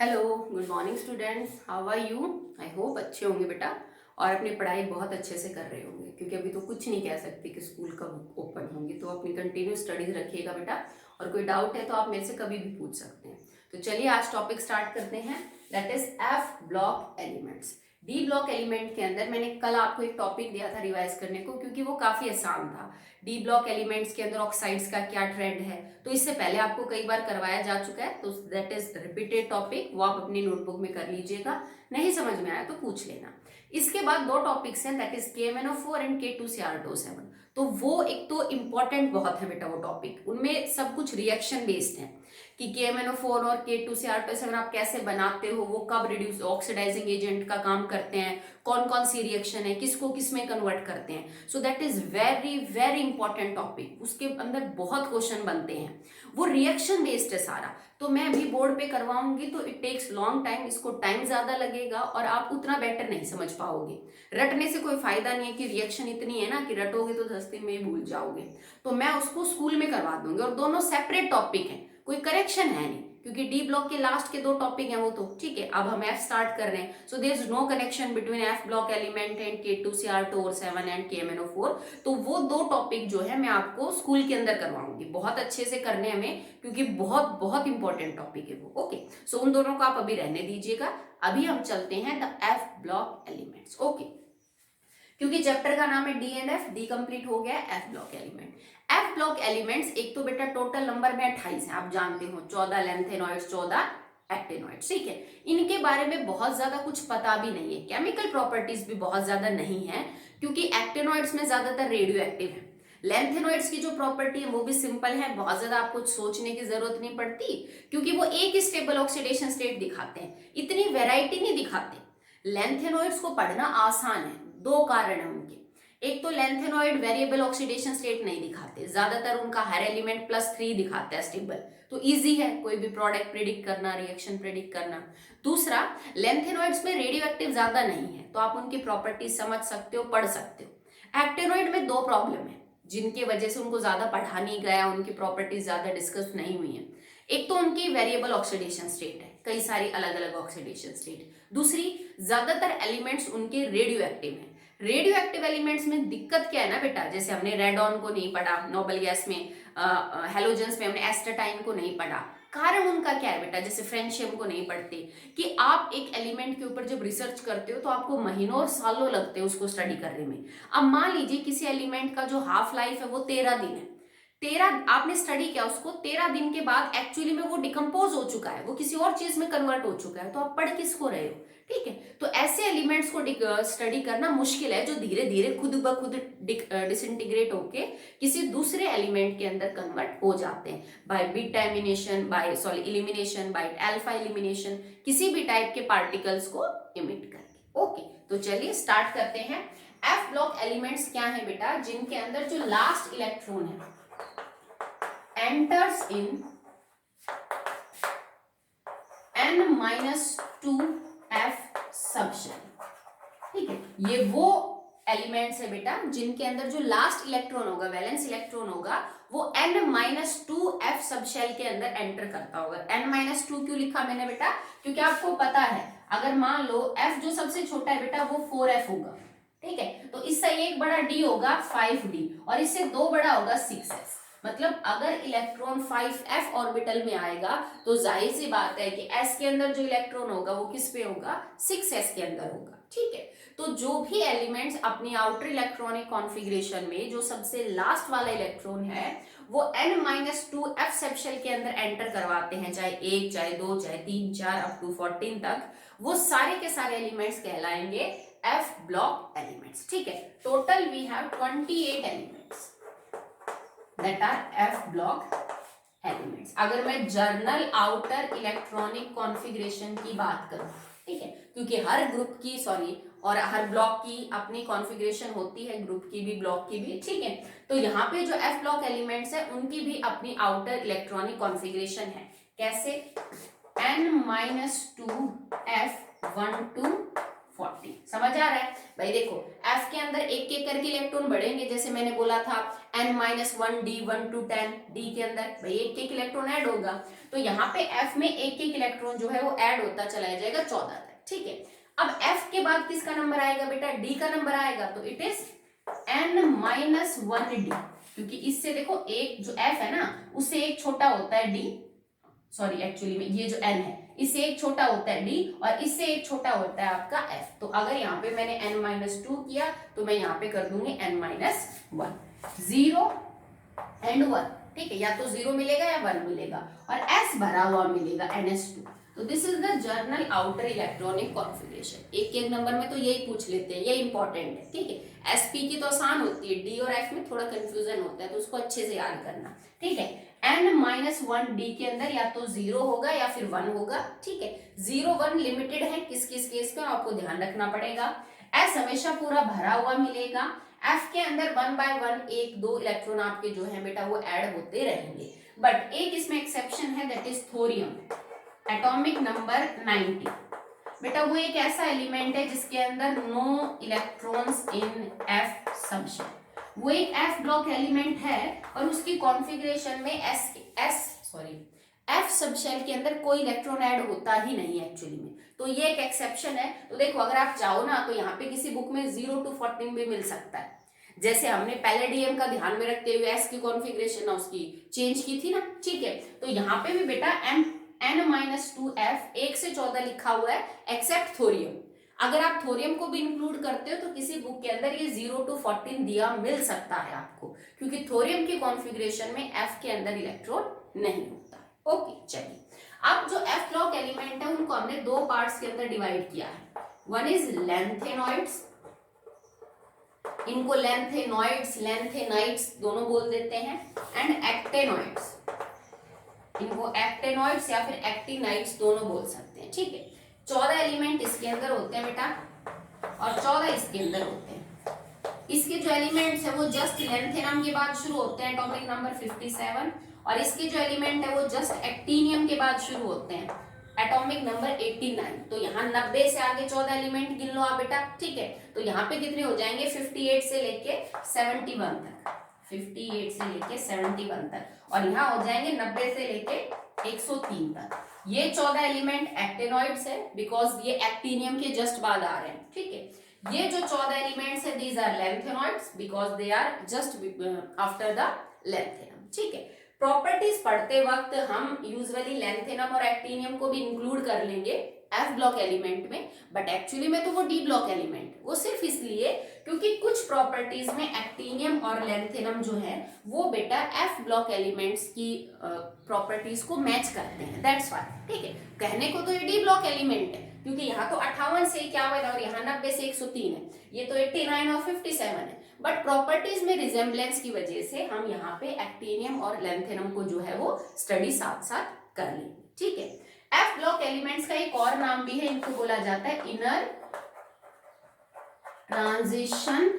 Hello, good morning students. How are you? I hope अच्छे होंगे बेटा, और अपनी पढ़ाई बहुत अच्छे से कर रहे होंगे, क्योंकि अभी तो कुछ नहीं कह सकते कि स्कूल कब ओपन होंगे। तो अपनी कंटिन्यू स्टडीज रखिएगा बेटा, और कोई डाउट है तो आप मेरे से कभी भी पूछ सकते हैं। तो चलिए आज टॉपिक स्टार्ट करते हैं, that is F block elements. D block element के अंदर मैंने कल आपको एक टॉपिक दिया था रिवाइज करने को, क्योंकि वो काफी आसान था। डी ब्लॉक एलिमेंट्स के अंदर ऑक्साइड्स का क्या ट्रेंड है, तो इससे पहले आपको कई बार करवाया जा चुका है, तो दैट इज रिपीटेड टॉपिक, वो आप अपनी नोटबुक में कर लीजिएगा। नहीं समझ में आया तो पूछ लेना। इसके बाद दो टॉपिक्स हैं, that is KMnO4 and K2CrO7। तो वो एक तो इंपॉर्टेंट बहुत है बेटा वो टॉपिक, उनमें सब कुछ रिएक्शन बेस्ड है कि KMnO4 और K2CrO7 आप कैसे बनाते हो, वो कब रिड्यूस ऑक्सीडाइजिंग एजेंट का काम करते हैं, कौन कौन सी रिएक्शन है, किसको किस में कन्वर्ट करते हैं। So that is very very important topic, उसके अंदर बहुत क्वेश्चन बनते हैं, वो रिएक्शन बेस्ड है सारा। तो मैं अभी बोर्ड पे करवाऊंगी तो इट टेक्स लॉन्ग टाइम, इसको टाइम ज्यादा लगेगा और आप उतना बेटर नहीं समझ पाओगे। रटने से कोई फायदा नहीं है कि रिएक्शन इतनी है ना कि रटोगे तो 10 दिन में ही भूल जाओगे। तो मैं उसको स्कूल में करवा दूंगी, और दोनों सेपरेट टॉपिक है, कोई करेक्शन है नहीं, क्योंकि डी ब्लॉक के लास्ट के दो टॉपिक हैं वो तो ठीक है। अब हम एफ स्टार्ट कर रहे हैं, so there is no connection between F block element and K2CrO7 and KMnO4। तो वो दो टॉपिक जो है मैं आपको स्कूल के अंदर करवाऊंगी, बहुत अच्छे से करने हमें, क्योंकि बहुत बहुत इंपॉर्टेंट टॉपिक है वो। ओके, सो उन दोनों को आप अभी रहने दीजिएगा। अभी हम चलते हैं the F block elements. Okay, क्योंकि चैप्टर का नाम है D and F, D complete हो गया, F block element. F block elements एक तो बेटा टोटल नंबर में 28 है, आप जानते हो, 14 लेंथेनॉइड्स, 14 एक्टिनॉइड्स, ठीक है। इनके बारे में बहुत ज्यादा कुछ पता भी नहीं है, केमिकल प्रॉपर्टीज भी बहुत ज्यादा नहीं है, क्योंकि एक्टिनॉइड्स में ज्यादातर रेडियो एक्टिव है। लेंथेनॉइड्स की जो प्रॉपर्टी है वो भी सिंपल है, बहुत ज्यादा आपको सोचने की जरूरत नहीं पड़ती, क्योंकि वो एक स्टेबल ऑक्सीडेशन स्टेट दिखाते हैं, इतनी वेराइटी नहीं दिखाते। लेंथेनॉइड्स को पढ़ना आसान है, दो कारण है उनके। एक तो लेंथेनॉइड वेरिएबल ऑक्सीडेशन स्टेट नहीं दिखाते, ज्यादातर उनका हर एलिमेंट +3 दिखाता है स्टेबल, तो इजी है कोई भी प्रोडक्ट प्रिडिक्ट करना, रिएक्शन प्रिडिक्ट करना। दूसरा, लेंथेनॉइड्स में रेडियो एक्टिव ज्यादा नहीं है, तो आप उनकी प्रॉपर्टीज समझ सकते हो, पढ़ सकते हो। एक्टिनॉइड में दो प्रॉब्लम है जिनकी वजह से उनको ज्यादा पढ़ा नहीं गया, उनकी प्रॉपर्टीज ज्यादा डिस्कस नहीं हुई है। एक तो उनकी वेरिएबल ऑक्सीडेशन स्टेट है, कई सारी अलग अलग ऑक्सीडेशन स्टेट। दूसरी, ज्यादातर एलिमेंट्स उनके रेडियो एक्टिव हैं। रेडियो एक्टिव एलिमेंट्स में दिक्कत क्या है ना बेटा, जैसे हमने रेडॉन को नहीं पढ़ा, नोबल गैस में हेलोजेंस में हमने एस्टेटाइन को नहीं पढ़ा। कारण उनका क्या है बेटा, जैसे फ्रेंशियम को नहीं पढ़ते, कि आप एक एलिमेंट के ऊपर जब रिसर्च करते हो तो आपको महीनों और सालों लगते हैं उसको स्टडी करने में। अब मान लीजिए किसी एलिमेंट का जो हाफ लाइफ है वो 13 दिन है, 13 आपने स्टडी किया उसको, 13 दिन के बाद एक्चुअली में वो डिकम्पोज हो चुका है, वो किसी और चीज में कन्वर्ट हो चुका है, तो आप पढ़ किसको रहे हो, ठीक है। तो ऐसे एलिमेंट्स को स्टडी करना मुश्किल है, जो धीरे धीरे खुद ब खुद डिसइंटीग्रेट होके किसी दूसरे एलिमेंट के अंदर कन्वर्ट हो जाते हैं, by beta elimination, by sorry elimination, by alpha elimination, किसी भी टाइप के पार्टिकल्स को इमिट करके। ओके, तो चलिए स्टार्ट करते हैं। एफ ब्लॉक एलिमेंट्स क्या है बेटा, जिनके अंदर जो लास्ट इलेक्ट्रॉन है enters in n-2f सबशेल, ठीक है। ये वो एलिमेंट्स है बेटा जिनके अंदर जो लास्ट इलेक्ट्रॉन होगा, वैलेंस इलेक्ट्रॉन होगा, वो n-2f सबशेल के अंदर एंटर करता होगा। n-2 क्यों लिखा मैंने बेटा, क्योंकि आपको पता है अगर मान लो f जो सबसे छोटा है बेटा वो 4f होगा, ठीक है, तो इससे एक बड़ा d होगा 5d, और इससे दो बड़ा होगा 6s। मतलब अगर इलेक्ट्रॉन 5f ऑर्बिटल में आएगा तो जाहिर सी बात है कि s के अंदर जो इलेक्ट्रॉन होगा वो किस पे होगा, 6s के अंदर होगा, ठीक है। तो जो भी एलिमेंट्स अपनी आउटर इलेक्ट्रॉनिक कॉन्फ़िगरेशन में जो सबसे लास्ट वाला इलेक्ट्रॉन है वो n-2f सबशेल के अंदर एंटर करवाते हैं, चाहे 1, चाहे 2, चाहे 3, 4 अप टू 14 तक, वो सारे के सारे एलिमेंट्स कहलाएंगे एफ ब्लॉक एलिमेंट्स, ठीक है। Total we have 28 elements that are F block elements। अगर मैं जर्नल आउटर इलेक्ट्रॉनिक कॉन्फ़िगरेशन की बात करूं, ठीक है, क्योंकि हर ग्रुप की और हर ब्लॉक की अपनी कॉन्फ़िगरेशन होती है, ग्रुप की भी ब्लॉक की भी, ठीक है। तो यहाँ पे जो F ब्लॉक एलिमेंट्स है उनकी भी अपनी आउटर इलेक्ट्रॉनिक कॉन्फ़िगरेशन है। कैसे, n-2 F12 40। समझ आ रहा है भाई? देखो F के अंदर एक एक करके इलेक्ट्रॉन बढ़ेंगे, जैसे मैंने बोला था n-1 d 1 to 10 d के अंदर भाई एक एक इलेक्ट्रॉन ऐड होगा, तो यहाँ पे F में एक एक इलेक्ट्रॉन जो है वो ऐड होता चला जाएगा 14 तक। ठीक है, अब F के बाद किसका नंबर आएगा बेटा? D का नंबर आएगा, तो इट इज n-1 d, क्योंकि इससे देखो एक जो F है ना उससे एक छोटा होता है D, सॉरी एक्चुअली में ये जो n है इससे एक छोटा होता है d और इससे एक छोटा होता है आपका f। तो अगर यहाँ पे मैंने n-2 किया तो मैं यहाँ पे कर दूंगी n-1, 0 and 1। ठीक है, या तो 0 मिलेगा या 1 मिलेगा और s भरा हुआ मिलेगा ns2। तो this is the journal outer electronic configuration. एक एक नंबर में तो यही पूछ लेते हैं, ये इंपॉर्टेंट है। ठीक है, sp की तो आसान होती है, d और f में थोड़ा कंफ्यूजन होता है, तो उसको अच्छे से याद करना। ठीक है, n-1 d के अंदर या तो 0 होगा या फिर 1 होगा। ठीक है, 0 1 लिमिटेड है किस किस केस में आपको ध्यान रखना पड़ेगा। s हमेशा पूरा भरा हुआ मिलेगा। f के अंदर 1 by 1 एक दो इलेक्ट्रॉन आपके जो है बेटा वो ऐड होते रहेंगे, बट एक इसमें एक्सेप्शन है, that is thorium, atomic number 90। बेटा वो एक ऐसा एलिमेंट है जिसके अंदर no electrons in f subshell, वो एक f ब्लॉक एलिमेंट है और उसकी कॉन्फ़िगरेशन में f सबशेल के अंदर कोई इलेक्ट्रॉन ऐड होता ही नहीं है एक्चुअली में, तो ये एक एक्सेप्शन है। तो देखो अगर आप चाहो ना तो यहाँ पे किसी बुक में 0 to 14 भी मिल सकता है, जैसे हमने पैलेडियम का ध्यान में रखते हुए s की कॉन्फ़िगरेशन ना उसकी चेंज की थी ना। ठीक है, तो यहाँ पे भी बेटा n-2f 1 से 14 लिखा हुआ है एक्सेप्ट थोरियम। अगर आप थोरियम को भी इंक्लूड करते हो तो किसी बुक के अंदर ये 0 to 14 दिया मिल सकता है आपको, क्योंकि थोरियम की कॉन्फ़िगरेशन में f के अंदर इलेक्ट्रॉन नहीं होता है। ओके चलिए, अब जो f ब्लॉक एलिमेंट है उनको हमने दो पार्ट्स के अंदर डिवाइड किया है। वन इज लैंथेनॉइड्स, इनको लैंथेनॉइड्स लैंथेनाइड्स दोनों बोल देते हैं, एंड एक्टेनॉइड्स, इनको एक्टेनॉइड्स या फिर एक्टिनाइड्स दोनों बोल सकते हैं। ठीक है, 14 एलिमेंट इसके अंदर होते हैं बेटा और 14 इसके अंदर होते हैं। इसके जो एलिमेंट्स है वो जस्ट लैंथेनम के बाद शुरू होते हैं, एटॉमिक नंबर 57, और इसके जो एलिमेंट है वो जस्ट एक्टिनियम के बाद शुरू होते हैं, एटॉमिक नंबर 89। तो यहाँ 90 से आगे 14 एलिमेंट गिन लो आप बेटा। ठीक है, तो यहाँ पे कितने हो जाएंगे 58 से लेके 71 तक, 58 से लेके 71 तक, और यहाँ हो जाएंगे 90 से लेके 103 तक। ये 14 एलिमेंट एक्टिनॉइड्स है बिकॉज ये एक्टिनियम के जस्ट बाद आ रहे हैं। ठीक है, ये जो 14 एलिमेंट्स है these are lanthanoids because they are just after the lanthanum. ठीक है, प्रॉपर्टीज पढ़ते वक्त हम यूजुअली लैंथेनम और एक्टिनियम को भी इंक्लूड कर लेंगे एफ ब्लॉक एलिमेंट में, बट एक्चुअली में तो वो डी ब्लॉक एलिमेंट, वो सिर्फ इसलिए क्योंकि कुछ प्रॉपर्टीज में एक्टिनियम और लैंथेनम जो है वो बेटा एफ ब्लॉक एलिमेंट्स की प्रॉपर्टीज को मैच करते हैं, दैट्स व्हाई। ठीक है, कहने को तो ये डी ब्लॉक एलिमेंट है क्योंकि यहाँ तो 58 से 51 और यहाँ 90 से 103 है, ये तो 89 और 57 है, बट प्रॉपर्टीज में रिजेम्बलेंस की वजह से हम यहाँ पे एक्टिनियम और लैंथेनम को जो है वो स्टडी साथ साथ कर लेंगे। ठीक है, एफ ब्लॉक एलिमेंट्स का एक और नाम भी है, इनको बोला जाता है inner transition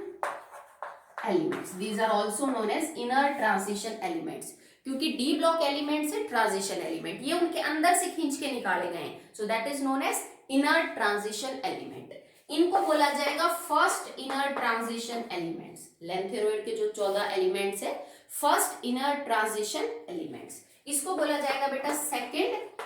elements, these are also known as inner transition elements, क्योंकि डी ब्लॉक एलिमेंट्स है ट्रांजिशन एलिमेंट, ये उनके अंदर से खींच के निकाले गए हैं, so that is known as inner transition element. इनको बोला जाएगा first inner transition elements, lanthanoid के जो 14 एलिमेंट्स है फर्स्ट इनर ट्रांजिशन एलिमेंट्स, इसको बोला जाएगा बेटा सेकेंड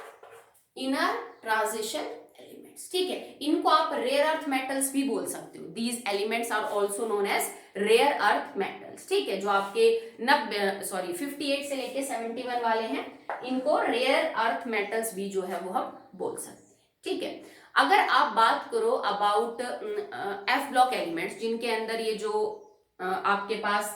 इनर ट्रांजिशन एलिमेंट्स। ठीक है, इनको आप रेयर अर्थ मेटल्स भी बोल सकते हो, these elements are also known as rare earth metals. ठीक है, जो आपके 58 से लेके 71 वाले हैं इनको रेयर अर्थ मेटल्स भी जो है वो हम बोल सकते हैं। ठीक है, अगर आप बात करो अबाउट एफ ब्लॉक एलिमेंट्स जिनके अंदर ये जो आपके पास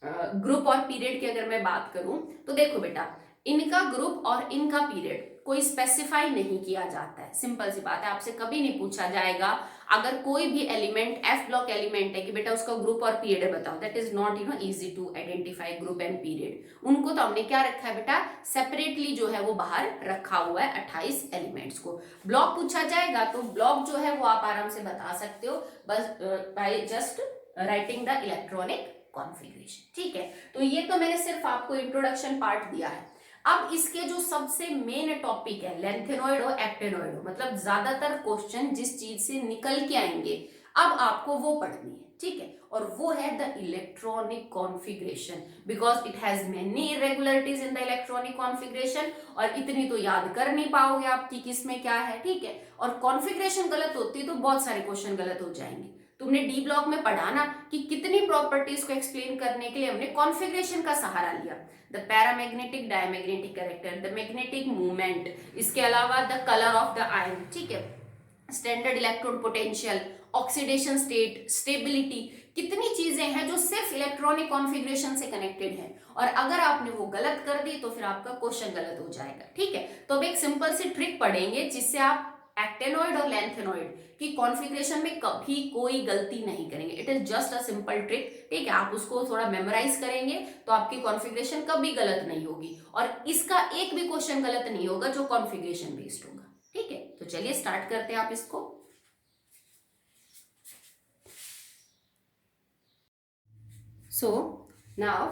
ग्रुप और पीरियड की अगर मैं बात करूं तो देखो बेटा इनका ग्रुप और इनका पीरियड कोई स्पेसिफाई नहीं किया जाता है, सिंपल सी बात है, आपसे कभी नहीं पूछा जाएगा अगर कोई भी एलिमेंट एफ ब्लॉक एलिमेंट है कि बेटा उसका ग्रुप और पीरियड बताओ, that is not easy to identify group and period. उनको तो हमने क्या रखा है बेटा सेपरेटली जो है वो बाहर रखा हुआ है 28 एलिमेंट्स को। ब्लॉक पूछा जाएगा तो ब्लॉक जो है वो आप आराम से बता सकते हो बस by just writing the electronic configuration. ठीक है, तो ये तो मैंने सिर्फ आपको इंट्रोडक्शन पार्ट दिया है। अब इसके जो सबसे मेन टॉपिक है लेंथेनॉइड और एक्टेनॉइड, मतलब ज्यादातर क्वेश्चन जिस चीज से निकल के आएंगे अब आपको वो पढ़नी है, ठीक है। और वो है the electronic configuration, because it has many irregularities in the electronic configuration, और इतनी तो याद कर नहीं पाओगे आप कि किसमें क्या है, ठीक है। और कॉन्फ़िगरेशन गलत होती है तो बहुत सारे क्वेश्चन गलत हो जाएंगे। तुमने डी ब्लॉक में पढ़ा ना कि कितनी प्रॉपर्टीज को एक्सप्लेन करने के लिए हमने कॉन्फ़िगरेशन का सहारा लिया। The paramagnetic, diamagnetic character, the magnetic movement, इसके अलावा the colour of the ion, ठीक है, standard electrode potential, oxidation state, stability, कितनी चीजें हैं जो सिर्फ इलेक्ट्रॉनिक कॉन्फ़िगरेशन से कनेक्टेड है, और अगर आपने वो गलत कर दी तो फिर आपका क्वेश्चन गलत हो जाएगा, ठीक है। तो अब एक सिंपल सी ट्रिक पढ़ेंगे जिससे आप एक्टेनॉइड और लेंथेनॉइड की कॉन्फ़िगरेशन में कभी कोई गलती नहीं करेंगे। It is just a simple trick, ठीक है। आप उसको थोड़ा मेमोराइज करेंगे तो आपकी कॉन्फ़िगरेशन कभी गलत नहीं होगी, और इसका एक भी क्वेश्चन गलत नहीं होगा जो कॉन्फ़िगरेशन बेस्ड होगा, ठीक है। तो चलिए स्टार्ट करते हैं आप इसको। So now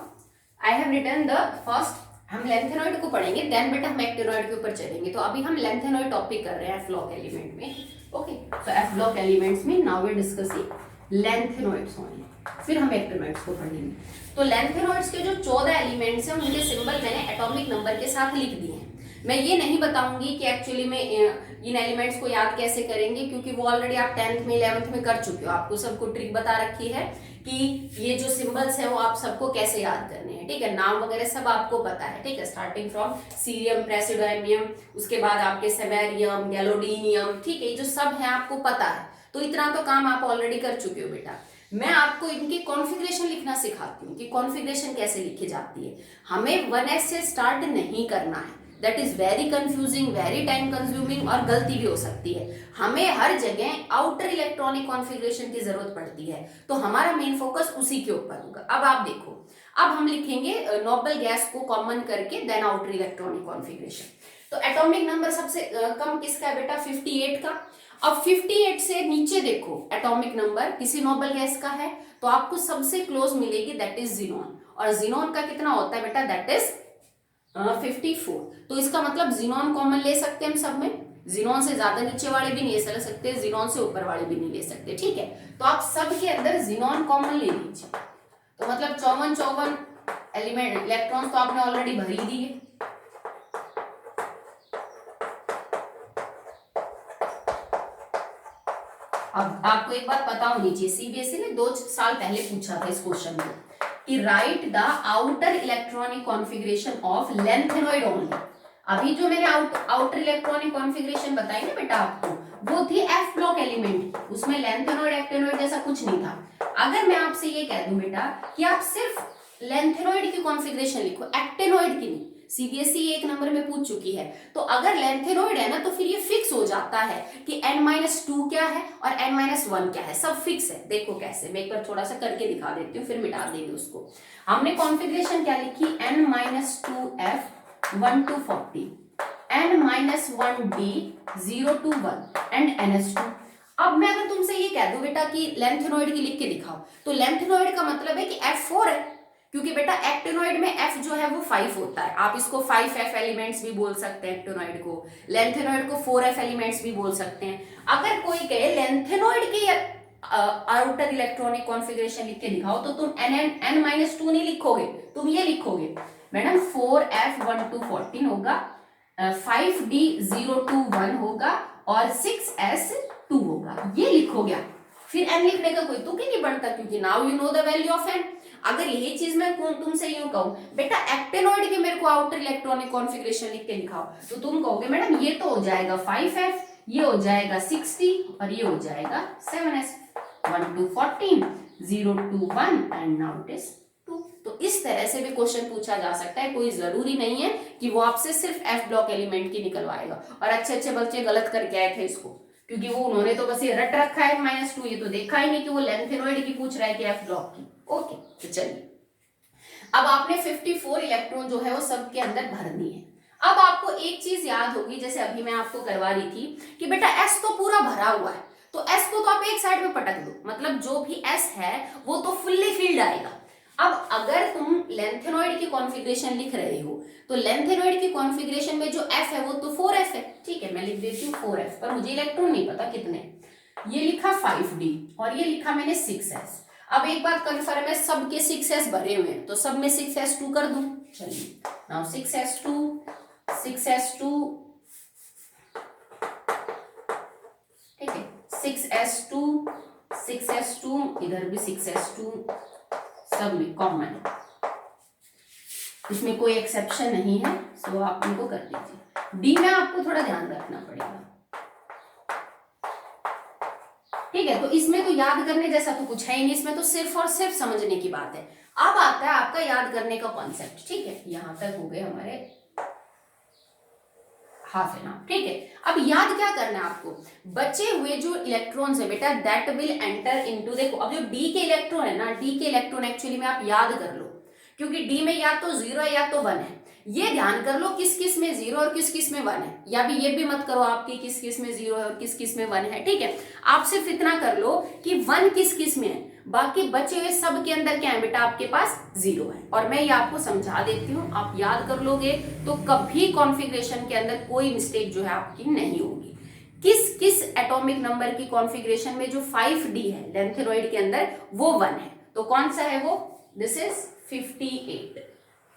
I have written the first, हम लेंथेनॉइड को पढ़ेंगे देन बेटा हम एक्टेनॉइड के ऊपर चलेंगे। तो अभी हम लेंथेनॉइड टॉपिक कर रहे हैं एफ ब्लॉक एलिमेंट में, okay. So F block elements में now we discussing lanthanoids only, फिर हम एक्टेनॉइड्स को पढ़ेंगे। तो लेंथेनॉइड्स के जो 14 एलिमेंट्स हैं उनके सिंबल मैंने एटॉमिक नंबर के साथ लिख दिए हैं। मैं ये नहीं बताऊंगी कि एक्चुअली में इन एलिमेंट्स को याद कैसे करेंगे, क्योंकि वो ऑलरेडी आप 10th में 11th में कर चुके हो, आपको सबको ट्रिक बता रखी है कि ये जो सिंबल्स है वो आप सबको कैसे याद करने हैं, ठीक है। नाम वगैरह सब आपको पता है, ठीक है, स्टार्टिंग फ्रॉम सीरियम, प्रेसिडोनियम, उसके बाद आपके सेमेरियम, गैलोडीनियम, ठीक है, ये जो सब है आपको पता है। तो इतना तो काम आप ऑलरेडी कर चुके हो बेटा। मैं आपको इनकी कॉन्फ़िगरेशन लिखना सिखाती हूँ कि कॉन्फ़िगरेशन कैसे लिखी जाती है। हमें 1s से स्टार्ट नहीं करना है, that is very confusing, very time consuming, और गलती भी हो सकती है। हमें हर जगह आउटर इलेक्ट्रॉनिक कॉन्फ़िगरेशन की जरूरत पड़ती है, तो हमारा मेन फोकस उसी के ऊपर होगा। अब आप देखो, अब हम लिखेंगे नोबल गैस को कॉमन करके देन आउटर इलेक्ट्रॉनिक कॉन्फ़िगरेशन। तो एटॉमिक नंबर सबसे कम किसका है बेटा? 58 का। अब 58 से नीचे देखो एटॉमिक नंबर किसी नोबल गैस का है तो आपको सबसे क्लोज मिलेगी, दैट इज जिनोन। और जिनोन का कितना होता है बेटा? That is 54। तो इसका मतलब जिनोन कॉमन ले सकते हैं हम सब में, जिनोन से ज्यादा नीचे वाले भी नहीं ले सकते, जिनोन से ऊपर वाले भी नहीं ले सकते, ठीक है। तो आप सब के अंदर जिनोन कॉमन ले लीजिए। तो मतलब 54 एलिमेंट इलेक्ट्रॉन्स तो आपने ऑलरेडी भर ही दिए। अब आपको एक बात पता होनी चाहिए, सीबीएसई ने 2 साल पहले पूछा था इस क्वेश्चन में कि right the outer electronic configuration of lanthanoid only. अभी जो मैंने आउटर इलेक्ट्रॉनिक कॉन्फ़िगरेशन बताई ना बेटा आपको, वो थी एफ ब्लॉक एलिमेंट, उसमें लेंथेनॉइड एक्टेनॉइड जैसा कुछ नहीं था। अगर मैं आपसे ये कह दूं बेटा कि आप सिर्फ लेंथेनॉइड की कॉन्फ़िगरेशन लिखो, एक्टेनॉइड की नहीं, सीबीएसई 1 नंबर में पूछ चुकी है, तो अगर लेंथेनॉइड है ना तो फिर ये फिक्स हो जाता है कि n-2 क्या है और n-1 क्या है, सब फिक्स है। देखो कैसे, मैं एक बार थोड़ा सा करके दिखा देती हूँ फिर मिटा देंगे उसको। हमने कॉन्फ़िगरेशन क्या लिखी? n-2f 1 to 40, n-1d 0 to 1 and ns2। अब मैं अगर तुमसे ये कह दूं बेटा कि लेंथेनॉइड की लिख के दिखाओ, तो लेंथेनॉइड का मतलब है कि f4 है, क्योंकि बेटा एक्टेनॉइड में f जो है वो 5 होता है। आप इसको 5f एलिमेंट्स भी बोल सकते हैं एक्टेनॉइड को, लेंथेनॉइड को 4f एलिमेंट्स भी बोल सकते हैं। अगर कोई कहे लेंथेनॉइड की आउटर इलेक्ट्रॉनिक कॉन्फ़िगरेशन लिख के दिखाओ तो तुम n-2 नहीं लिखोगे, तुम ये लिखोगे मैडम 4f 1 to 14 होगा, 5d 0 to 1 होगा और 6s 2 होगा, ये लिखोगे आप। फिर n लिखने का कोई तुक ही नहीं बनता, क्योंकि now you know the value of n। अगर यही चीज मैं तुमसे यूं कहूं बेटा एक्टेनॉइड के मेरे को आउटर इलेक्ट्रॉनिक कॉन्फ़िगरेशन लिख के दिखाओ, तो तुम कहोगे मैडम ये तो हो जाएगा 5f, ये हो जाएगा 60 और ये हो जाएगा 7s। 1 to 14, 0 to 1 and now it is 2। तो इस तरह से भी क्वेश्चन पूछा जा सकता है, कोई जरूरी नहीं है कि वो आपसे सिर्फ एफ ब्लॉक एलिमेंट की निकलवाएगा। और अच्छे अच्छे बच्चे गलत करके आए थे इसको, क्योंकि वो उन्होंने तो बस ये रट रखा है -2, ये तो देखा ही नहीं कि वो लेंथेनॉइड की पूछ रहा है कि एफ ब्लॉक की। ओके, तो चलिए अब आपने 54 इलेक्ट्रॉन जो है वो सबके अंदर भरनी है। अब आपको एक चीज याद होगी, जैसे अभी मैं आपको करवा रही थी कि बेटा एस तो पूरा भरा हुआ है, तो एस को तो आप एक साइड में पटक दो, मतलब जो भी एस है वो तो फुल्ली फिल्ड आएगा। अब अगर तुम लेंथेनॉइड की कॉन्फ़िगरेशन लिख रहे हो तो लेंथेनॉइड की कॉन्फ़िगरेशन में जो F है वो तो 4f है, ठीक है, मैं लिख देती हूँ 4f, पर मुझे इलेक्ट्रॉन नहीं पता कितने। ये लिखा 5d और ये लिखा मैंने 6s। अब एक बात कन्फर्म है, सबके 6s भरे हुए हैं तो सब में 6s2 कर दूं। चलिए नाउ 6s2 6s2, ठीक है, 6s2 6s2, इधर भी 6s2, सब में कॉमन, इसमें कोई एक्सेप्शन नहीं है, सो आप इनको कर दीजिए। डी में आपको थोड़ा ध्यान रखना पड़ेगा, ठीक है। तो इसमें तो याद करने जैसा तो कुछ है ही नहीं, इसमें तो सिर्फ और सिर्फ समझने की बात है। अब आता है आपका याद करने का कॉन्सेप्ट, ठीक है, यहां तक हो गए हमारे हाफ एन आवर, ठीक है। अब याद क्या करना है आपको, बचे हुए जो इलेक्ट्रॉन्स है बेटा दैट विल एंटर इनटू, देखो अब जो डी के इलेक्ट्रॉन है ना, डी के इलेक्ट्रॉन एक्चुअली में आप याद कर लो, क्योंकि डी में या तो 0 है या तो 1 है। ये ध्यान कर लो किस किस में 0 और किस किस में 1 है, या भी ये भी मत करो आपकी किस किस में 0 है और किस किस में 1 है, ठीक है। आप सिर्फ इतना कर लो कि 1 किस किस में है, बाकी बचे हुए सब के अंदर क्या है बेटा, आपके पास 0 है। और मैं ये आपको समझा देती हूँ, आप याद कर लोगे तो कभी कॉन्फ़िगरेशन के अंदर कोई मिस्टेक जो है आपकी नहीं होगी। किस किस एटॉमिक नंबर की कॉन्फ़िगरेशन में जो 5d है लेंथेनॉइड के अंदर वो 1 है, तो कौन सा है वो, this is 58,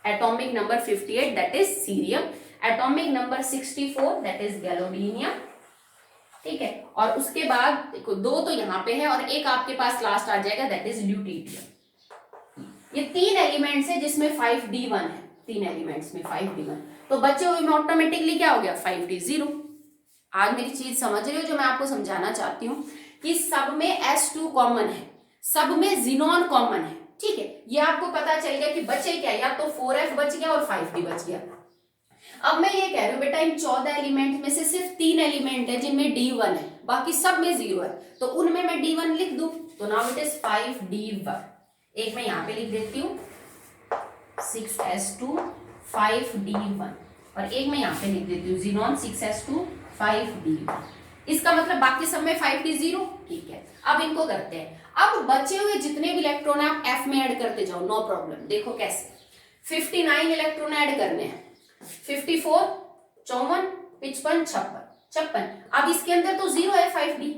atomic number 58 that is cerium, atomic number 64 that is gadolinium, ठीक है। और उसके बाद देखो 2 तो यहाँ पे है और एक आपके पास लास्ट आ जाएगा दैट इज ल्यूटिडियम। ये 3 एलिमेंट्स है जिसमें 5d1 है, 3 एलिमेंट्स में 5d1, तो बचे हुए में ऑटोमेटिकली क्या हो गया 5d0। आज मेरी चीज समझ रहे हो जो मैं आपको समझाना चाहती हूँ कि सब में s2 कॉमन है, सब में जिनॉन कॉमन है, ठीक है। ये आपको पता चल गया कि बचे क्या, या तो 4f बच गया और 5d बच गया। अब मैं ये कह रही हूँ बेटा इन 14 एलिमेंट में से सिर्फ 3 एलिमेंट है जिनमें d1 है, बाकी सब में 0 है, तो उनमें मैं d1 लिख दूं, तो नाउ इट इज 5d1। एक मैं यहाँ पे लिख देती हूँ 6s2 5d1 और एक मैं यहाँ पे लिख देती हूँ जिनॉन 6s2 5d1। इसका मतलब बाकी सब में 5d0, ठीक है। अब इनको करते हैं, अब बचे हुए जितने भी इलेक्ट्रॉन है आप f में ऐड करते जाओ, नो प्रॉब्लम। देखो कैसे, 59 इलेक्ट्रॉन ऐड करने हैं, 54 54 55 56। अब इसके अंदर तो 0 है 5d,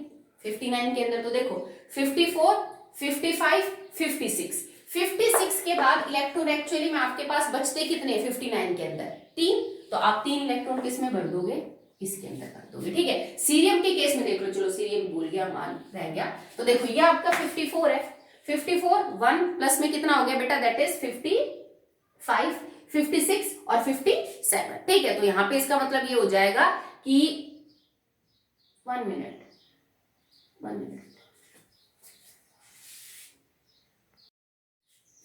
59 के अंदर तो देखो 54 55 56, 56 के बाद इलेक्ट्रॉन एक्चुअली में आपके पास बचते कितने 59 के अंदर 3, तो आप 3 इलेक्ट्रॉन किस में भर दोगे, इसके अंदर कर दोगे, ठीक है। सीरियम के केस में देख लो, चलो सीरियम भूल गया, मान रह गया, तो देखो ये आपका 54 है, 54 1 प्लस में कितना हो गया बेटा दैट इज 55 56 और 57, ठीक है। तो यहां पे इसका मतलब ये हो जाएगा कि 1 मिनट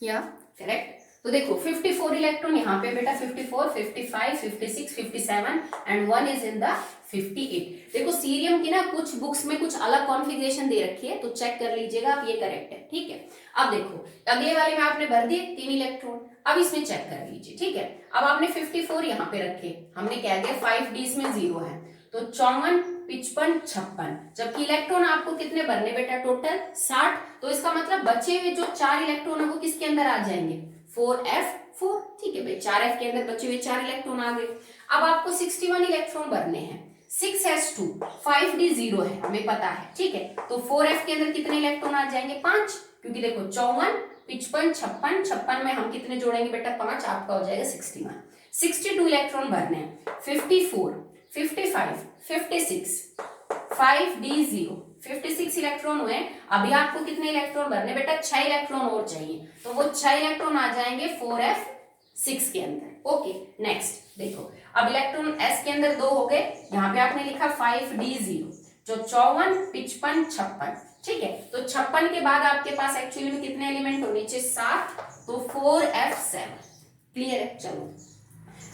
या करेक्ट। तो देखो 54 इलेक्ट्रॉन यहाँ पे बेटा 54 55 56 57 एंड 1 इज इन द 58। देखो सीरियम की ना कुछ बुक्स में कुछ अलग कॉन्फ़िगरेशन दे रखी है, तो चेक कर लीजिएगा आप, ये करेक्ट है, ठीक है। अब देखो अगले वाले में आपने भर दिए 3 इलेक्ट्रॉन, अब इसमें चेक कर लीजिए, ठीक है। अब आपने 54 यहाँ पे रखे, हमने कह दिया 5d इसमें 0 है, तो 54 55 56, जबकि इलेक्ट्रॉन आपको कितने भरने बेटा टोटल 60, तो इसका मतलब बचे हुए जो 4 इलेक्ट्रॉन है वो किसके अंदर आ जाएंगे 4f4, ठीक है भाई, 4f के अंदर बचे हुए 4 इलेक्ट्रॉन आ गए। अब आपको 61 इलेक्ट्रॉन भरने हैं, 6s2 5d 0 है हमें पता है, ठीक है, तो 4f के अंदर कितने इलेक्ट्रॉन आ जाएंगे 5, क्योंकि देखो 54 55 56 56 में हम कितने जोड़ेंगे बेटा 5, आपका हो जाएगा 61। 62 इलेक्ट्रॉन भरने हैं, 54 55 56 5d0, 56 इलेक्ट्रॉन हुए। अभी आपको कितने इलेक्ट्रॉन भरने बेटा 6 इलेक्ट्रॉन और चाहिए, तो वो 6 इलेक्ट्रॉन आ जाएंगे 4f6 के अंदर। ओके नेक्स्ट देखो, अब इलेक्ट्रॉन s के अंदर 2 हो गए, यहाँ पे आपने लिखा 5d0 जो 54 55 56, ठीक है। तो 56 के बाद आपके पास एक्चुअली में कितने एलिमेंट हो, नीचे 7, तो 4f7, क्लियर है। चलो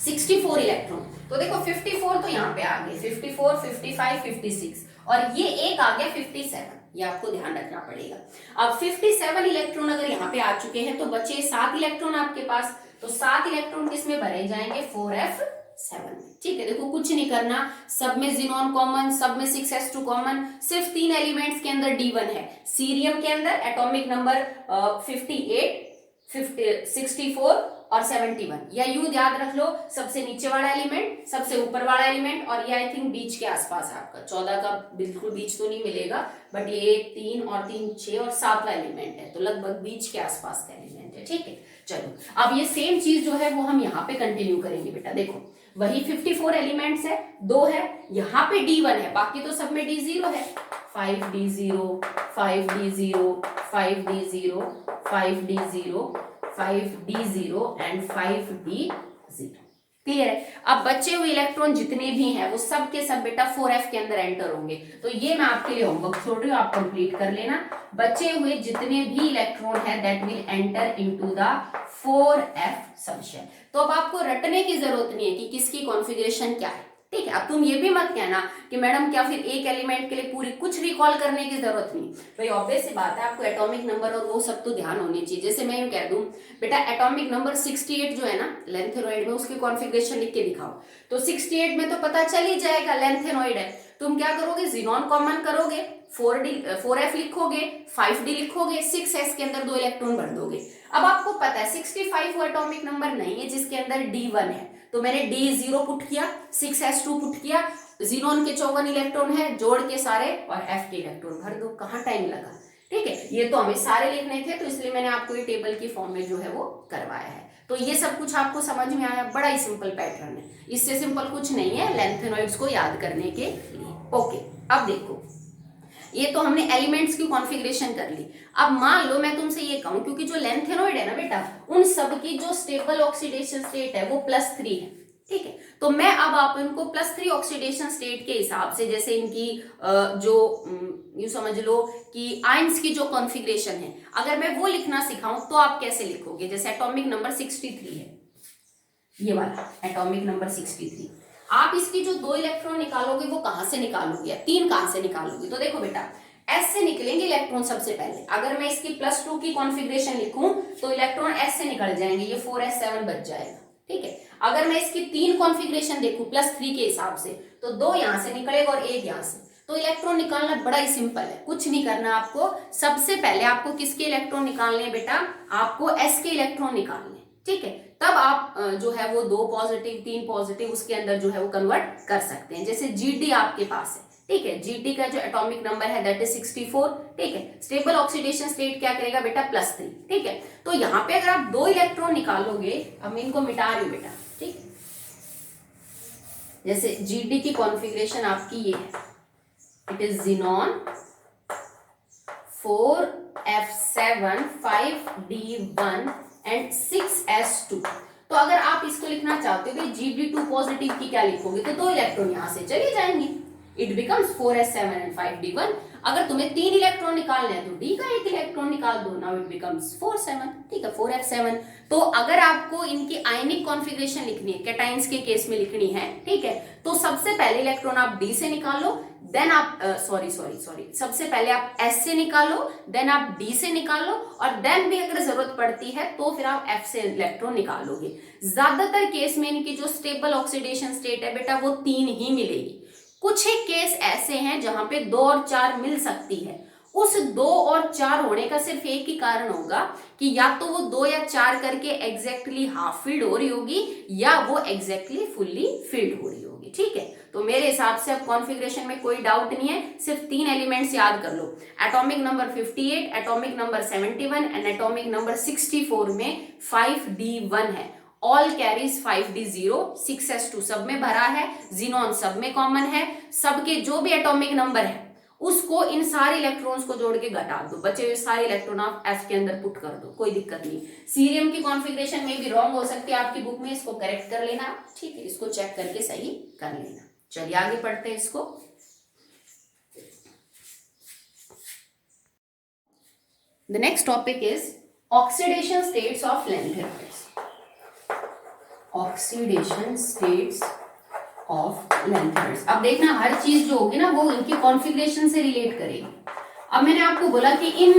64 इलेक्ट्रॉन, तो देखो 54 तो यहाँ पे आ गए 54 55 56 और ये एक आ गया 57, ये आपको ध्यान रखना पड़ेगा। अब 57 इलेक्ट्रॉन अगर यहाँ पे आ चुके हैं तो बचे 7 इलेक्ट्रॉन आपके पास, तो 7 इलेक्ट्रॉन किसमें भरे जाएंगे 4f7 में, ठीक है। देखो कुछ नहीं करना, सब में जिनॉन कॉमन, सब में 6s2 कॉमन, सिर्फ 3 एलिमेंट्स के अंदर d1 है। सीरियम के अंदर एटॉमिक नंबर 58 64 और 71, या यूं याद रख लो, सबसे नीचे वाला एलिमेंट, सबसे ऊपर वाला एलिमेंट, और ये आई थिंक बीच के आसपास है आपका। 14 का बिल्कुल बीच तो नहीं मिलेगा, बट ये 3 और 3 6 और 7वां एलिमेंट है, तो लगभग बीच के आसपास का एलिमेंट है। ठीक है, चलो अब ये सेम चीज जो है वो हम यहाँ पे कंटिन्यू करेंगे बेटा। देखो वही 54 एलिमेंट्स है, 2 है, यहाँ पे D1 है, बाकी तो सब में D0 है। 5D0, 5D0, 5D0, 5D0, 5D0 and 5D0। Clear है? अब बचे हुए इलेक्ट्रॉन जितने भी हैं वो सब के सब बेटा 4f के अंदर एंटर होंगे। तो ये मैं आपके लिए होमवर्क छोड़ रही हूँ, आप कंप्लीट कर लेना। बचे हुए जितने भी इलेक्ट्रॉन है that will enter into the 4f subshell. तो अब आपको रटने की जरूरत नहीं है कि किसकी कॉन्फ़िगरेशन क्या है। ठीक है, अब तुम ये भी मत कहना कि मैडम क्या फिर एक एलिमेंट के लिए पूरी कुछ रिकॉल करने की जरूरत नहीं। भाई ऑब्वियस सी बात है, आपको एटॉमिक नंबर और वो सब तो ध्यान होनी चाहिए। जैसे मैं यूं कह दूं बेटा एटॉमिक नंबर 68 जो है ना लेंथेनॉइड में, उसकी कॉन्फ़िगरेशन लिख के दिखाओ, तो 68 में तो पता चल ही जाएगा लेंथेनॉइड है। तुम क्या करोगे, जीनॉन कॉमन करोगे, 4f लिखोगे, 5d लिखोगे, 6s के अंदर 2 इलेक्ट्रॉन भर दोगे। अब आपको पता है 65 वो एटॉमिक नंबर नहीं है जिसके अंदर D1 है, तो मैंने D0 पुट किया, 6s2 पुट किया, जीनोन के 54 इलेक्ट्रॉन है, जोड़ के सारे और f के इलेक्ट्रॉन भर दो। कहाँ टाइम लगा? ठीक है, ये तो हमें सारे लिखने थे, तो इसलिए मैंने आपको ये टेबल की फॉर्म में जो है वो करवाया है। तो ये सब कुछ आपको समझ में आया? बड़ा ही सिंपल पैटर्न है, इससे सिंपल कुछ नहीं है लेंथेनॉइड्स को याद करने के लिए। ओके, अब देखो ये तो हमने एलिमेंट्स की कॉन्फ़िगरेशन कर ली। अब मान लो मैं तुमसे ये कहूं, क्योंकि जो लेंथेनॉइड है ना बेटा, उन सब की जो स्टेबल ऑक्सीडेशन स्टेट है वो +3 है। ठीक है, तो मैं अब आप इनको +3 ऑक्सीडेशन स्टेट के हिसाब से, जैसे इनकी जो यूं समझ लो कि आयंस की जो कॉन्फ़िगरेशन है, अगर मैं वो लिखना सिखाऊं तो आप कैसे लिखोगे? जैसे एटॉमिक नंबर 63 है, ये वाला एटॉमिक नंबर 63, आप इसकी जो 2 इलेक्ट्रॉन निकालोगे वो कहां से निकालोगे, 3 कहां से निकालोगे? तो देखो बेटा S से निकलेंगे इलेक्ट्रॉन सबसे पहले। अगर मैं इसकी +2 की कॉन्फ़िगरेशन लिखूं तो इलेक्ट्रॉन S से निकल जाएंगे, ये 4s7 बच जाएगा। ठीक है, अगर मैं इसकी 3 कॉन्फ़िगरेशन देखूं +3 के हिसाब से, तो 2 यहां से निकलेगा और 1 यहां से। तो इलेक्ट्रॉन निकालना बड़ा ही सिंपल है, कुछ नहीं करना आपको। सबसे पहले आपको किसके इलेक्ट्रॉन निकालने हैं बेटा? आपको S के इलेक्ट्रॉन निकालने। ठीक है, तब आप जो है वो 2 पॉजिटिव 3 पॉजिटिव उसके अंदर जो है वो कन्वर्ट कर सकते हैं। जैसे GD आपके पास है, ठीक है, GT का जो एटॉमिक नंबर है दैट इज 64। ठीक है, स्टेबल ऑक्सीडेशन स्टेट क्या करेगा बेटा? +3। ठीक है, तो यहाँ पे अगर आप 2 इलेक्ट्रॉन निकालोगे, अब मैं इनको मिटा रही हूँ बेटा। ठीक, जैसे GD की कॉन्फ़िगरेशन आपकी ये है, it is xenon 4f7 5d1 and 6s2। तो अगर आप इसको लिखना चाहते हो कि Gd2 पॉजिटिव की क्या लिखोगे, तो 2 इलेक्ट्रॉन यहां से चले जाएंगे, it becomes 4s7 and 5d1। अगर तुम्हें 3 इलेक्ट्रॉन निकालने हैं तो D का 1 इलेक्ट्रॉन निकाल दो, नाउ इट बिकम्स 4s7। ठीक है, 4f7। तो अगर आपको इनकी आयनिक कॉन्फ़िगरेशन लिखनी है, कैटाइंस के केस में लिखनी है, ठीक है, तो सबसे पहले इलेक्ट्रॉन आप D से निकालो, देन आप सॉरी सबसे पहले आप S से निकालो, देन आप D से निकालो, और देन भी अगर जरूरत पड़ती है तो फिर आप F से इलेक्ट्रॉन निकालोगे। ज्यादातर केस में इनकी जो स्टेबल ऑक्सीडेशन स्टेट है बेटा वो 3 ही मिलेगी। कुछ एक केस ऐसे हैं जहां पे 2 और 4 मिल सकती है। उस 2 और 4 होने का सिर्फ एक ही कारण होगा कि या तो वो 2 या 4 करके एग्जैक्टली हाफ फिल्ड हो रही होगी, या वो एग्जैक्टली फुल्ली फिल्ड हो रही होगी। ठीक है, तो मेरे हिसाब से अब कॉन्फ़िगरेशन में कोई डाउट नहीं है, सिर्फ 3 एलिमेंट्स याद कर लो। Atomic number 58, atomic number 71 and atomic number 64 में 5d1 है। ऑल कैरीज 5d0, 6s2 सब में भरा है, जीनॉन सब में कॉमन है। सबके जो भी एटॉमिक नंबर है उसको इन सारे इलेक्ट्रॉन्स को जोड़ के घटा दो, बचे हुए सारे इलेक्ट्रॉन आप F के अंदर पुट कर दो, कोई दिक्कत नहीं। सीरियम की कॉन्फ़िगरेशन में भी रॉन्ग हो सकती है आपकी बुक में, इसको करेक्ट कर लेना। ठीक है, इसको चेक करके सही कर लेना। चलिए आगे पढ़ते हैं इसको। The next topic is oxidation states of lanthanoids. Oxidation states of lanthanoids. अब देखना हर चीज जो होगी ना वो उनकी कॉन्फ़िगरेशन से रिलेट करेगी। अब मैंने आपको बोला कि इन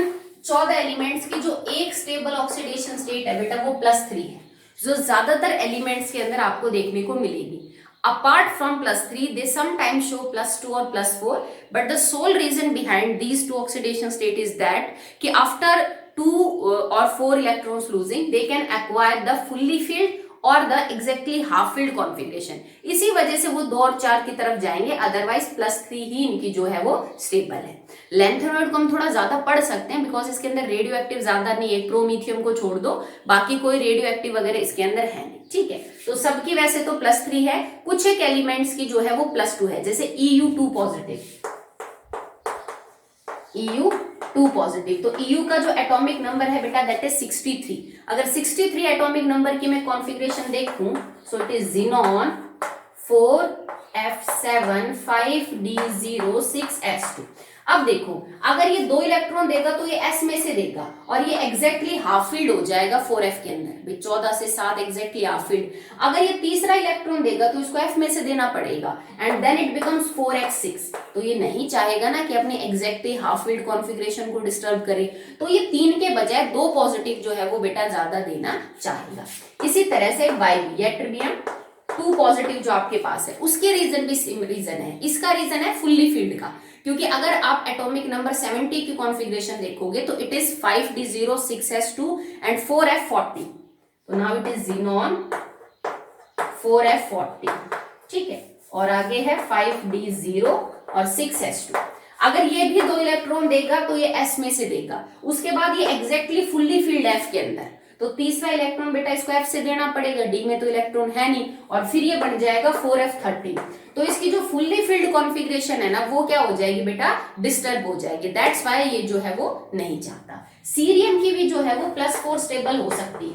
14 एलिमेंट्स की जो एक स्टेबल ऑक्सीडेशन स्टेट है बेटा वो +3 है, जो ज्यादातर एलिमेंट्स के अंदर आपको देखने को मिलेगी। Apart from +3, they sometimes show +2 or +4, but the sole reason behind these two oxidation state is that कि after 2 or 4 electrons losing, they can acquire the fully filled और the exactly half field configuration. इसी वजह से वो 2 और 4 की तरफ जाएंगे, अदरवाइज +3 ही इनकी जो है वो स्टेबल है। लैंथेनॉइड को हम थोड़ा ज्यादा पढ़ सकते हैं बिकॉज इसके अंदर रेडियो एक्टिव ज्यादा नहीं है, प्रोमीथियम को छोड़ दो, बाकी कोई रेडियो एक्टिव वगैरह इसके अंदर है नहीं, ठीक है। तो सबकी वैसे तो +3 है, कुछ एक एलिमेंट्स की जो है वो +2 है, जैसे EU2 पॉजिटिव, EU2 पॉजिटिव। तो EU का जो एटॉमिक नंबर है बेटा दैट इज 63। अगर 63 एटॉमिक नंबर की मैं कॉन्फ़िगरेशन देखूं, so it is xenon 4f7 5d06s2। अब देखो, अगर ये 2 इलेक्ट्रॉन देगा तो ये s में से देगा और ये एग्जैक्टली हाफ फील्ड हो जाएगा 4f के अंदर, 14 से 7 एग्जैक्टली हाफ फील्ड। अगर ये तीसरा इलेक्ट्रॉन देगा तो इसको f में से देना पड़ेगा and then it becomes 4x6। तो ये नहीं चाहेगा ना कि अपने एग्जैक्टली हाफ फील्ड कॉन्फ़िगरेशन को डिस्टर्ब करे, तो ये 3 के बजाय 2 पॉजिटिव जो है वो बेटा ज्यादा देना चाहेगा। इसी तरह से YB यट्रियम 2 पॉजिटिव जो आपके पास है, उसके रीजन भी सेम रीजन है। इसका रीजन है फुल्ली फील्ड का, क्योंकि अगर आप एटॉमिक नंबर 70 की कॉन्फ़िगरेशन देखोगे तो it is 5d06s2 and 4f40। तो now it is xenon 4f40, ठीक है। और आगे है 5d0 और 6s2। अगर ये भी 2 इलेक्ट्रॉन देगा तो ये s में से देगा, उसके बाद ये एग्जैक्टली फुल्ली फील्ड f के अंदर, तो तीसरा इलेक्ट्रॉन बेटा इसको f से देना पड़ेगा, d में तो इलेक्ट्रॉन है नहीं, और फिर ये बन जाएगा 4f13। तो इसकी जो फुल्ली फील्ड कॉन्फ़िगरेशन है ना वो क्या हो जाएगी बेटा, डिस्टर्ब हो जाएगी। दैट्स व्हाई ये जो है वो नहीं चाहता। सीरियम की भी जो है वो +4 स्टेबल हो सकती है।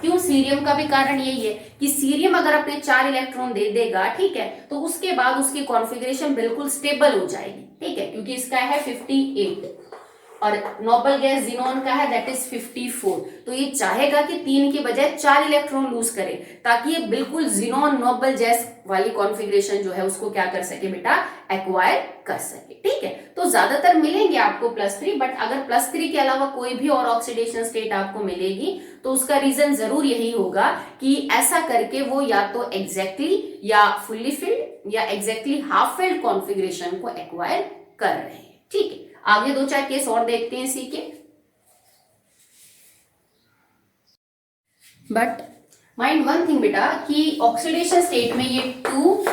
क्यों? सीरियम का भी कारण यही है कि सीरियम अगर अपने 4 इलेक्ट्रॉन दे देगा, ठीक है, तो उसके बाद उसकी कॉन्फ़िगरेशन बिल्कुल स्टेबल हो जाएगी, ठीक है, क्योंकि इसका है 58 और नोबल गैस ज़ीनॉन का है दैट इज 54। तो ये चाहेगा कि 3 के बजाय 4 इलेक्ट्रॉन लूज करे, ताकि ये बिल्कुल ज़ीनॉन नोबल गैस वाली कॉन्फ़िगरेशन जो है उसको क्या कर सके बेटा, एक्वायर कर सके, ठीक है। तो ज्यादातर मिलेंगे आपको +3, बट अगर +3 के अलावा कोई भी और ऑक्सीडेशन स्टेट आपको मिलेगी तो उसका रीजन जरूर यही होगा कि ऐसा करके वो या तो एग्जैक्टली या फुल्ली फील्ड या एग्जैक्टली हाफ फील्ड कॉन्फ़िगरेशन को एक्वायर कर रहे हैं, ठीक है। आगे 2-4 केस और देखते हैं इसी के। बट माइंड वन थिंग बेटा कि ऑक्सीडेशन स्टेट में ये 2,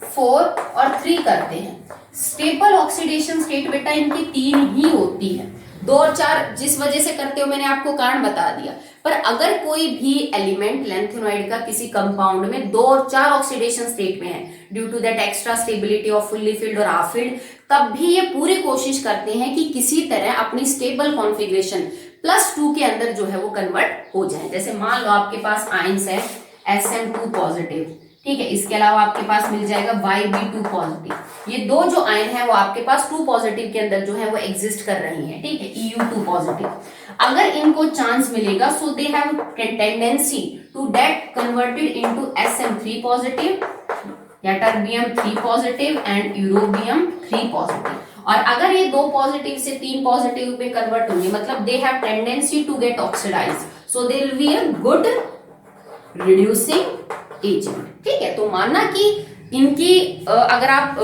4 और 3 करते हैं। स्टेबल ऑक्सीडेशन स्टेट बेटा इनकी 3 ही होती है, 2 और 4 जिस वजह से करते हो मैंने आपको कारण बता दिया। पर अगर कोई भी एलिमेंट लैंथेनॉइड का किसी कंपाउंड में 2 और 4 ऑक्सीडेशन स्टेट में है, due to that extra stability of fully filled और हाफ फील्ड, तब भी ये पूरी कोशिश करते हैं कि किसी तरह अपनी स्टेबल कॉन्फ़िगरेशन +2 के अंदर जो है वो कन्वर्ट हो जाए। जैसे मान लो आपके पास आयंस है Sm2 पॉजिटिव, ठीक है, इसके अलावा आपके पास मिल जाएगा Yb2 पॉजिटिव। ये 2 जो आयन है वो आपके पास 2 पॉजिटिव के अंदर जो है वो एग्जिस्ट कर रही है, ठीक है, Eu2 पॉजिटिव। अगर इनको चांस मिलेगा so they have tendency to get converted into Sm3 positive या terbium 3 positive and europium 3 positive. और अगर ये 2 पॉजिटिव से 3 पॉजिटिव में कन्वर्ट होंगे, मतलब they have tendency to get oxidise, so they will be a good reducing agent, ठीक है। तो मानना कि इनकी अगर आप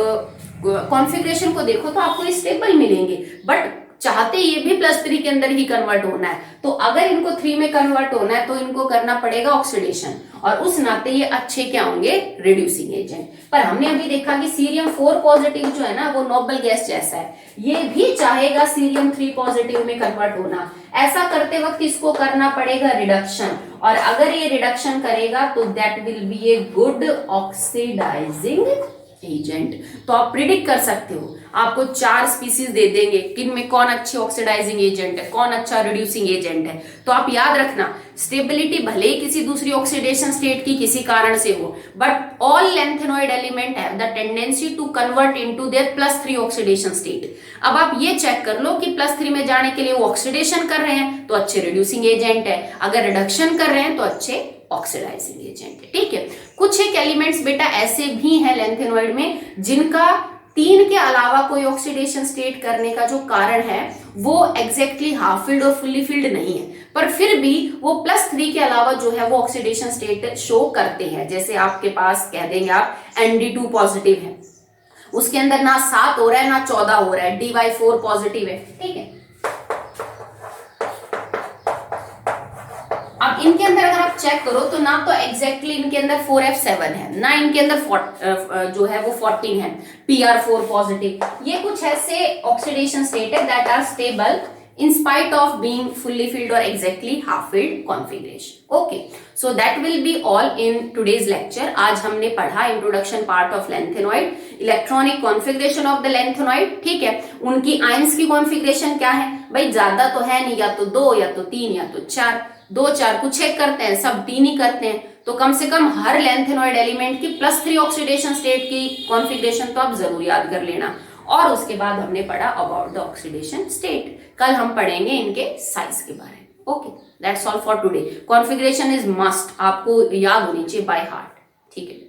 कॉन्फ़िगरेशन को देखो तो आपको स्टेबल मिलेंगे, बट चाहते ये भी +3 के अंदर ही कन्वर्ट होना है। तो अगर इनको 3 में कन्वर्ट होना है तो इनको करना पड़ेगा ऑक्सीडेशन, और उस नाते ये अच्छे क्या होंगे, रिड्यूसिंग एजेंट। पर हमने अभी देखा कि सीरियम 4 पॉजिटिव जो है ना वो नोबल गैस जैसा है, ये भी चाहेगा सीरियम 3 पॉजिटिव में कन्वर्ट होना। ऐसा करते वक्त इसको करना पड़ेगा रिडक्शन, और अगर ये रिडक्शन करेगा तो that will be a good oxidising agent. तो आप प्रिडिक्ट कर सकते हो, आपको 4 स्पीसीज दे देंगे किन में कौन अच्छी ऑक्सीडाइजिंग एजेंट है, कौन अच्छा रिड्यूसिंग एजेंट है। तो आप याद रखना, स्टेबिलिटी भले ही किसी दूसरी ऑक्सीडेशन स्टेट की किसी कारण से हो, but all lanthanoid element have the tendency to convert into their +3 oxidation state. अब आप ये चेक कर लो कि +3 में जाने के लिए वो ऑक्सीडेशन कर रहे हैं तो अच्छे रिड्यूसिंग एजेंट है, अगर रिडक्शन कर रहे हैं तो अच्छे ऑक्सीडाइजिंग एजेंट है, ठीक है। कुछ एक एलिमेंट्स बेटा ऐसे भी हैं लैंथेनॉइड में जिनका 3 के अलावा कोई ऑक्सीडेशन स्टेट करने का जो कारण है वो एग्जैक्टली हाफ फील्ड और फुल्ली फील्ड नहीं है, पर फिर भी वो +3 के अलावा जो है वो ऑक्सीडेशन स्टेट शो करते हैं। जैसे आपके पास कह देंगे आप Nd2 पॉजिटिव है, उसके अंदर ना 7 हो रहा है ना 14 हो रहा है, Dy4 पॉजिटिव है, ठीक है। अब इनके अंदर अगर आप चेक करो तो ना तो एग्जैक्टली इनके अंदर 4f7 है, ना इनके अंदर जो है वो 14 है, pr4 पॉजिटिव। ये कुछ ऐसे ऑक्सीडेशन स्टेट है that are stable in spite of being fully filled or exactly half filled configuration. Okay, so that will be all in today's lecture. आज हमने पढ़ा introduction part of lanthanoid, electronic configuration of the lanthanoid, ठीक है। उनकी ions की configuration क्या है भाई, ज्यादा तो है नहीं, या तो 2 या तो 3 या तो 4, 2-4 कुछ एक करते हैं, सब 3 ही करते हैं, तो कम से कम हर लैंथेनॉइड एलिमेंट की +3 ऑक्सीडेशन स्टेट की कॉन्फ़िगरेशन तो आप जरूर याद कर लेना। और उसके बाद हमने पढ़ा अबाउट द ऑक्सीडेशन स्टेट, कल हम पढ़ेंगे इनके साइज के बारे में। Okay, that's all for today. Configuration is must, आपको याद होनी चाहिए बाय हार्ट, ठीक है।